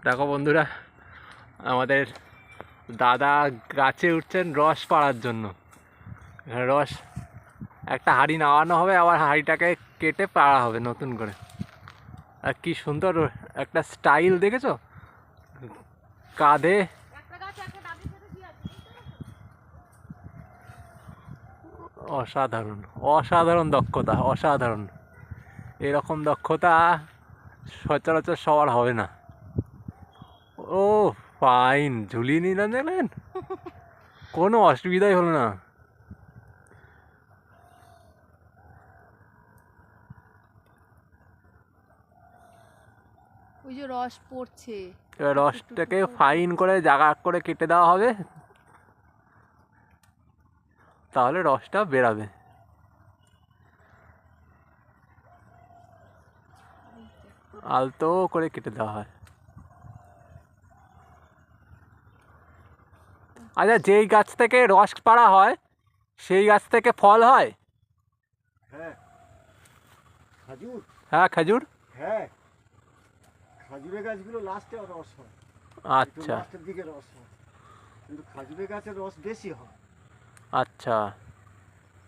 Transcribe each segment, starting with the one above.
দেখো বন্ধুরা, আমাদের দাদা গাছে উঠছেন রস পাড়ার জন্য। রস একটা হাঁড়ি নামানো হবে, আবার হাঁড়িটাকে কেটে পাড়া হবে নতুন করে। আর কি সুন্দর একটা স্টাইল দেখেছো, কাঁধে অসাধারণ অসাধারণ দক্ষতা, অসাধারণ। এরকম দক্ষতা সচরাচর সবার হবে না। ও ফাইন, ঝুলিয়ে নিলেন, দেখলেন, কোনো অসুবিধাই হলো না। ওই যে রস পড়ছে, এবার রসটাকে ফাইন করে জায়গা করে কেটে দেওয়া হবে, তাহলে রসটা বেরাবে। আলতো করে কেটে দেওয়া হয়। আচ্ছা, যেই গাছ থেকে রস পাড়া হয় সেই গাছ থেকে ফল হয়? হ্যাঁ, খাজুর। হ্যাঁ, খেজুর। হ্যাঁ, খাজুরের গাছগুলো লাস্টে রস হয়। আচ্ছা লাস্টের দিকে রস হয়, কিন্তু খাজুরের গাছের রস বেশি হয়। আচ্ছা।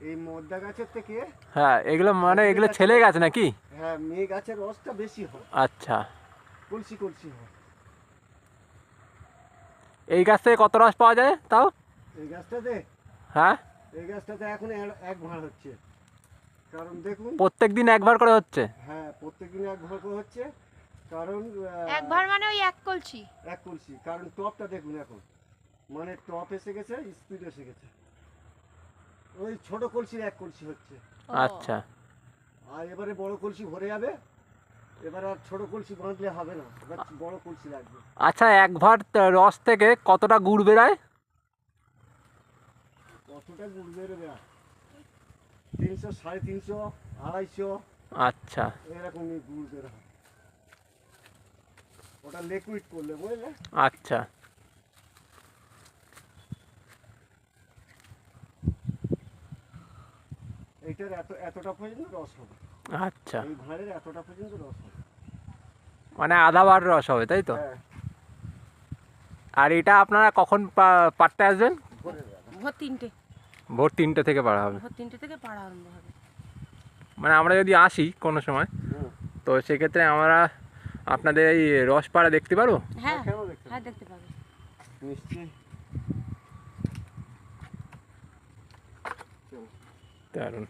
এই মদ্দা গাছের থেকে, হ্যাঁ, এগুলো মানে এগুলো ছেলে গাছ নাকি? হ্যাঁ, মেয়ে গাছের রসটা বেশি হয়। আচ্ছা। কলসি কলসি হয়। এই গাছ থেকে কত রস পাওয়া যায় তাও? এই গাছটাতে, হ্যাঁ, এই গাছটাতে এখন এক ভাঁড় হচ্ছে। কারণ দেখুন, প্রত্যেক দিন একবার করে হচ্ছে? হ্যাঁ, প্রত্যেকদিন এক ভাঁড় করে হচ্ছে। কারণ এক ভার মানে ওই এক কলসি। এক কলসি। কারণ টপটা দেখুন এখন, মানে টপ এসে গেছে, স্পিড এসে গেছে। ওই ছোট কলসির এক কলসি হচ্ছে। আচ্ছা। আর এবারে বড় কলসি ভরে যাবে। এবার আর ছোট কলসি বাঁধলে হবে না, এবার বড় কলসি লাগবে। আচ্ছা, এক ভার রস থেকে কতটা গুড় বেরায়? কতটা গুড় বেরোবে? 300, 350, 250। আচ্ছা এরকমই গুড় বের হয়। ওটা লিকুইড করলে, বুঝলে? আচ্ছা। এইটার এতটা পর্যন্ত রস হবে। আচ্ছা, এই ভাঁড়ের এতটা পর্যন্ত রস হবে। মানে আধা বার রস হবে, তাই তো? হ্যাঁ, আর এটা আপনারা কখন পাড়তে আসবেন? ভরে যাবে। ভোর 3টে। ভোর 3টে থেকে পাড়া হবে? ভোর 3টে থেকে পাড়া আরম্ভ হবে। মানে আমরা যদি আসি কোনো সময়, হুম। তো সেক্ষেত্রে আমরা আপনাদের এই রস পাড়া দেখতে পারবো? হ্যাঁ কেন দেখতে হ্যাঁ, দেখতে পাবে। নিশ্চয়ই। দারুণ।